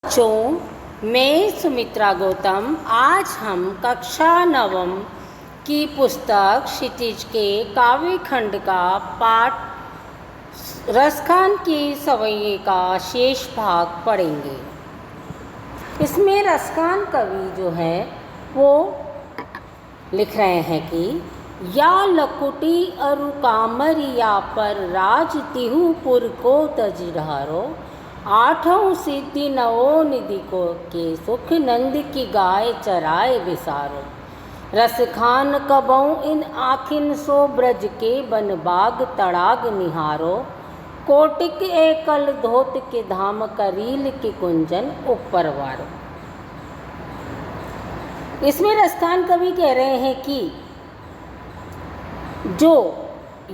बच्चों, मैं सुमित्रा गौतम। आज हम कक्षा नवम की पुस्तक क्षितिज के काव्य खंड का पाठ रसखान की सवैये का शेष भाग पढ़ेंगे। इसमें रसखान कवि जो है वो लिख रहे हैं कि या लकुटी अरु कामरिया पर राज तिहुपुर को तजिरहारो, आठों सिद्धि नवो निधि को के सुख नंद की गाय चराए विसारो। रसखान कबऊ इन आखिन सो ब्रज के बन बाग तड़ाग निहारो, कोटिक एकल धोत के धाम करील के कुंजन उपरवारो। इसमें रसखान कवि कह रहे हैं कि जो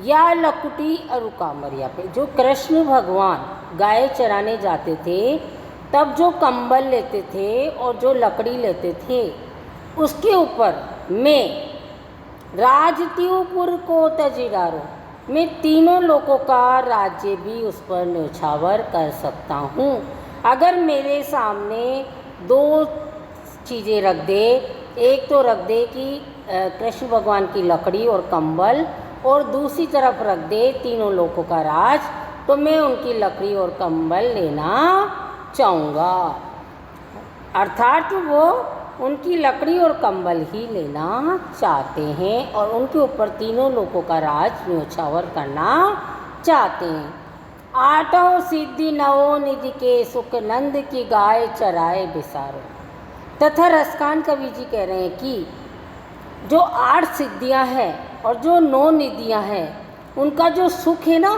या लकुटी अरु कामरिया पे जो कृष्ण भगवान गाय चराने जाते थे तब जो कंबल लेते थे और जो लकड़ी लेते थे उसके ऊपर मैं राजत्युपुर को तजिरारो, मैं तीनों लोगों का राज्य भी उस पर न्यौछावर कर सकता हूँ। अगर मेरे सामने दो चीज़ें रख दे, एक तो रख दे कि कृष्ण भगवान की लकड़ी और कंबल, और दूसरी तरफ रख दे तीनों लोगों का राज, तो मैं उनकी लकड़ी और कंबल लेना चाहूँगा। अर्थात वो उनकी लकड़ी और कंबल ही लेना चाहते हैं और उनके ऊपर तीनों लोगों का राज न्यौछावर करना चाहते हैं। आठों सिद्धि नवो निधि के सुख नंद की गाय चराए बिसारो। तथा रसखान कवि जी कह रहे हैं कि जो 8 सिद्धियां हैं और जो 9 निधियां हैं उनका जो सुख है ना,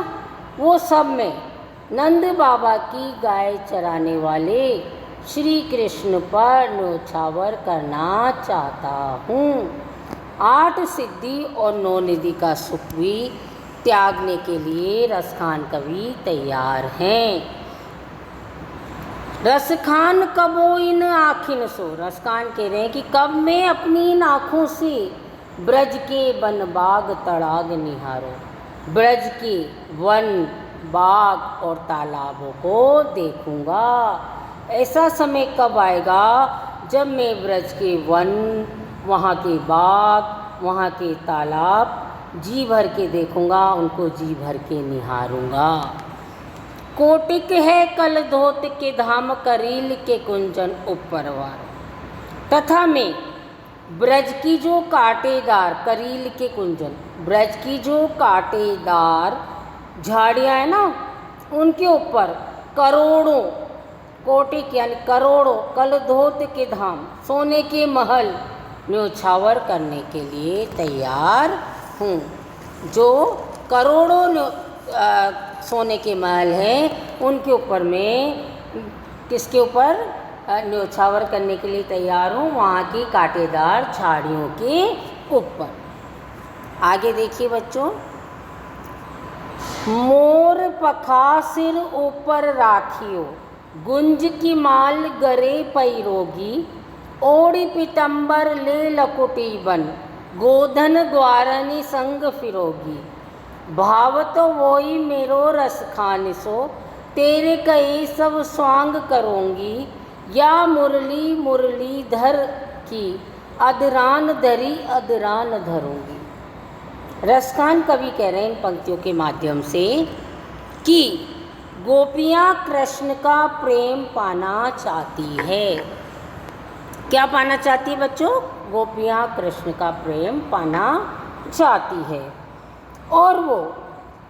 वो सब में नंद बाबा की गाय चराने वाले श्री कृष्ण पर न्यौछावर करना चाहता हूँ। 8 सिद्धि और 9 निधि का सुख भी त्यागने के लिए रसखान कवि तैयार हैं। रसखान कबो इन आँखिन सो, रसखान कह रहे हैं कि कब मैं अपनी इन आँखों से ब्रज के वन बाग तड़ाग निहारो, ब्रज के वन बाग और तालाबों को देखूंगा। ऐसा समय कब आएगा जब मैं ब्रज के वन, वहाँ के बाग, वहाँ के तालाब जी भर के देखूंगा, उनको जी भर के निहारूंगा। कोटिक है कल धोत के धाम करील के कुंजन उपरवार। तथा मैं ब्रज की जो कांटेदार, करील के कुंजन, ब्रज की जो कांटेदार झाड़ियाँ हैं ना, उनके ऊपर करोड़ों, कोटिक यानी करोड़ों कल धोत के धाम, सोने के महल न्यौछावर करने के लिए तैयार हूँ। जो करोड़ों सोने के महल हैं उनके ऊपर मैं किसके ऊपर न्यौछावर करने के लिए तैयार हूँ, वहाँ की कांटेदार झाड़ियों के ऊपर। आगे देखिए बच्चों, मोर पखा सिर ऊपर राखियो, गुंज की माल गरे पैरोगी, ओढ़ी पीतम्बर ले लकुटी बन, गोधन ग्वारनी संग फिरोगी। भाव तो वही मेरो रस खान सो, तेरे कई सब स्वांग करूँगी, या मुरली मुरलीधर की अधरान धरी अधरान धरूँगी। रसखान कवि कह रहे हैं इन पंक्तियों के माध्यम से कि गोपियाँ कृष्ण का प्रेम पाना चाहती है। क्या पाना चाहती है बच्चों? गोपियाँ कृष्ण का प्रेम पाना चाहती है और वो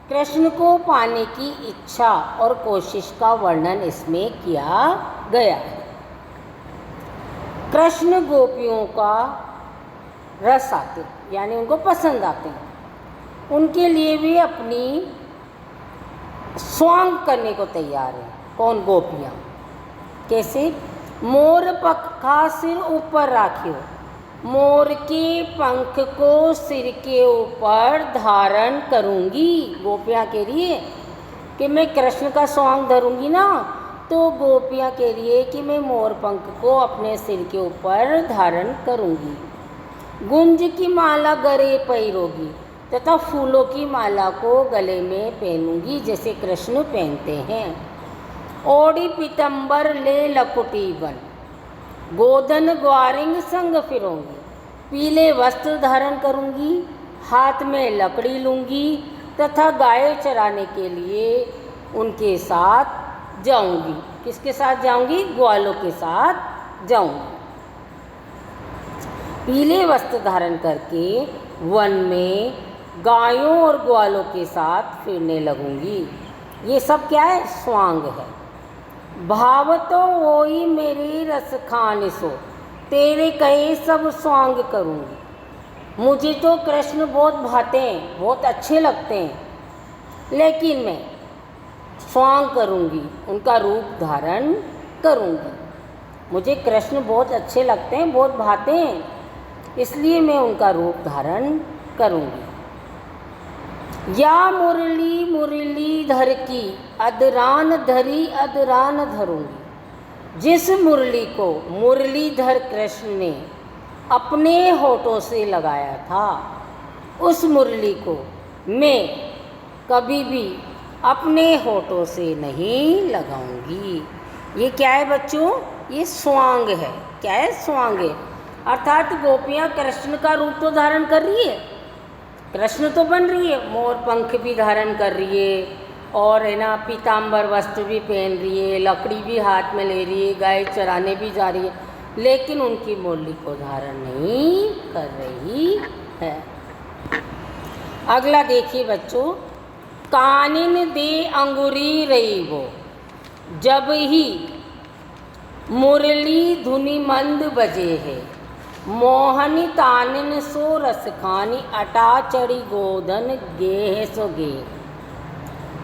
कृष्ण को पाने की इच्छा और कोशिश का वर्णन इसमें किया गया है। कृष्ण गोपियों का रस आते, यानी उनको पसंद आते हैं, उनके लिए भी अपनी स्वांग करने को तैयार है। कौन? गोपियाँ। कैसे? मोर पखा सिर ऊपर राखियो, मोर के पंख को सिर के ऊपर धारण करूँगी। गोपियाँ कह रही है कि मैं कृष्ण का स्वांग धरूँगी ना, तो गोपियाँ कह रही है कि मैं मोर पंख को अपने सिर के ऊपर धारण करूँगी। गुंज की माला गले पैरोगी, तथा फूलों की माला को गले में पहनूंगी जैसे कृष्ण पहनते हैं। ओढ़ी पीतंबर ले लकुटी बन, गोदन ग्वारिंग संग फिरूंगी। पीले वस्त्र धारण करूंगी, हाथ में लकड़ी लूंगी तथा गाय चराने के लिए उनके साथ जाऊंगी। किसके साथ जाऊंगी? ग्वालों के साथ जाऊंगी। पीले वस्त्र धारण करके वन में गायों और ग्वालों के साथ फिरने लगूंगी। ये सब क्या है? स्वांग है। भाव तो वही मेरी रस खान सो, तेरे कहे सब स्वांग करूंगी। मुझे तो कृष्ण बहुत भाते हैं, बहुत अच्छे लगते हैं, लेकिन मैं स्वांग करूंगी, उनका रूप धारण करूंगी। मुझे कृष्ण बहुत अच्छे लगते हैं, बहुत भाते हैं, इसलिए मैं उनका रूप धारण करूंगी। या मुरली मुरली धर की, अदरान धरी अदरान धरूंगी। जिस मुरली को मुरलीधर कृष्ण ने अपने होठों से लगाया था, उस मुरली को मैं कभी भी अपने होठों से नहीं लगाऊंगी। ये क्या है बच्चों? ये स्वांग है। क्या है? स्वांग है। अर्थात गोपियाँ कृष्ण का रूप तो धारण कर रही है, कृष्ण तो बन रही है, मोर पंख भी धारण कर रही है, और है ना पीताम्बर वस्त्र भी पहन रही है, लकड़ी भी हाथ में ले रही है, गाय चराने भी जा रही है, लेकिन उनकी मुरली को धारण नहीं कर रही है। अगला देखिए बच्चों, कानिन दे अंगुरी रही वो, जब ही मुरली धुनि मंद बजे है। मोहनी तानिन सो रस खानी, अटा चढ़ी गोदन गेह सो गे।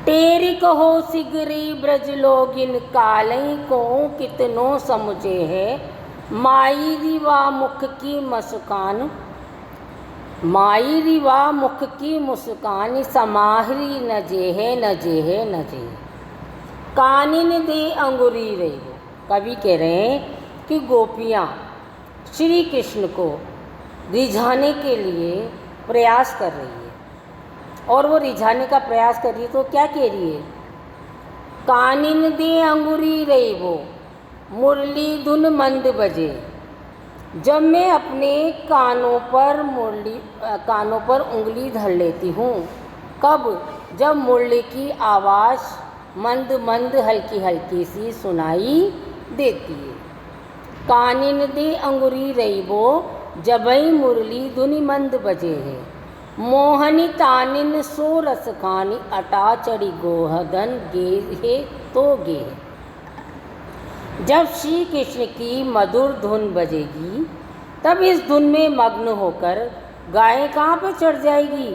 तेरी कहो सिगरी ब्रज लोगिन, कालई को कितनो समझे है। माई रिवा मुख की मुस्कान, माई रिवा मुख की मुस्कान, समाहरी न जेहे न जेहे न जेहे। कानिन दे अंगुरी रही। कवि कह रहे हैं कि गोपियाँ श्री कृष्ण को रिझाने के लिए प्रयास कर रही है, और वो रिझाने का प्रयास कर रही है तो क्या कह रही है? कानिन दे अंगुरी रही वो, मुरली धुन मंद बजे। जब मैं अपने कानों पर उंगली धर लेती हूँ। कब? जब मुरली की आवाज़ मंद मंद हल्की हल्की सी सुनाई देती है। कानिन दे अंगुरी रही वो, जबई मुरली धुनि मंद बजे है। मोहनी तानिन सो रस खानी, अटा चढ़ी गोहदन गे तो गे। जब श्री कृष्ण की मधुर धुन बजेगी, तब इस धुन में मग्न होकर गाय कहाँ पे चढ़ जाएगी?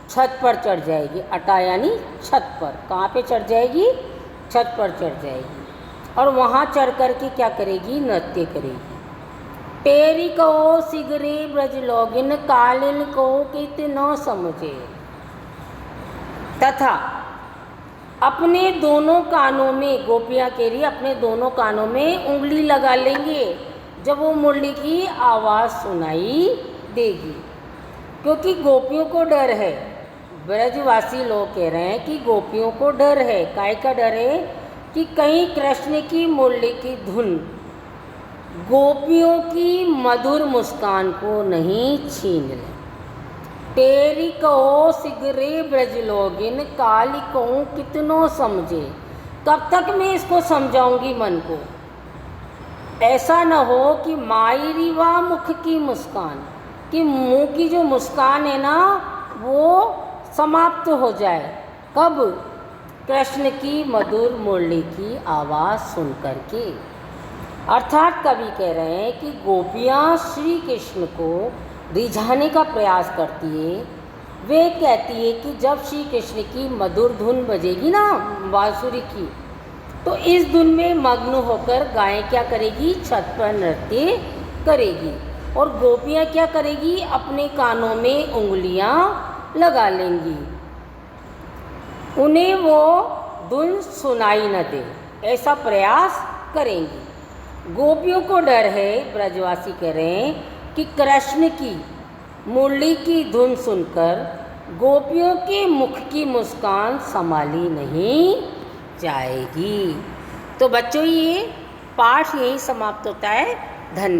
छत पर चढ़ जाएगी। अटा यानी छत पर। कहाँ पे चढ़ जाएगी? छत पर चढ़ जाएगी, और वहाँ चढ़ कर के क्या करेगी? नृत्य करेगी। तेरी कहो सिगरे ब्रज लोगिन, कालिन को कित न समझे। तथा अपने दोनों कानों में, गोपियाँ के लिए अपने दोनों कानों में उंगली लगा लेंगे जब वो मुरली की आवाज़ सुनाई देगी, क्योंकि गोपियों को डर है। ब्रजवासी लोग कह रहे हैं कि गोपियों को डर है। काय का डर है? कि कहीं कृष्ण की मुरली की धुन गोपियों की मधुर मुस्कान को नहीं छीन ले। तेरी कहो सिगरे ब्रज लोगिन, काली कहूँ कितनों समझे। कब तक मैं इसको समझाऊंगी मन को? ऐसा न हो कि माई रिवा मुख की मुस्कान, कि मुंह की जो मुस्कान है ना वो समाप्त हो जाए। कब? कृष्ण की मधुर मुरली की आवाज़ सुन कर के। अर्थात कवि कह रहे हैं कि गोपियाँ श्री कृष्ण को रिझाने का प्रयास करती है। वे कहती है कि जब श्री कृष्ण की मधुर धुन बजेगी ना बांसुरी की, तो इस धुन में मग्न होकर गाय क्या करेगी? छत पर नृत्य करेगी, और गोपियाँ क्या करेगी? अपने कानों में उंगलियाँ लगा लेंगी, उन्हें वो धुन सुनाई न दे, ऐसा प्रयास करेंगी। गोपियों को डर है, ब्रजवासी कह रहे हैं कि कृष्ण की मुरली की धुन सुनकर गोपियों के मुख की मुस्कान संभाली नहीं जाएगी। तो बच्चों ये पाठ यही समाप्त होता है। धन्यवाद।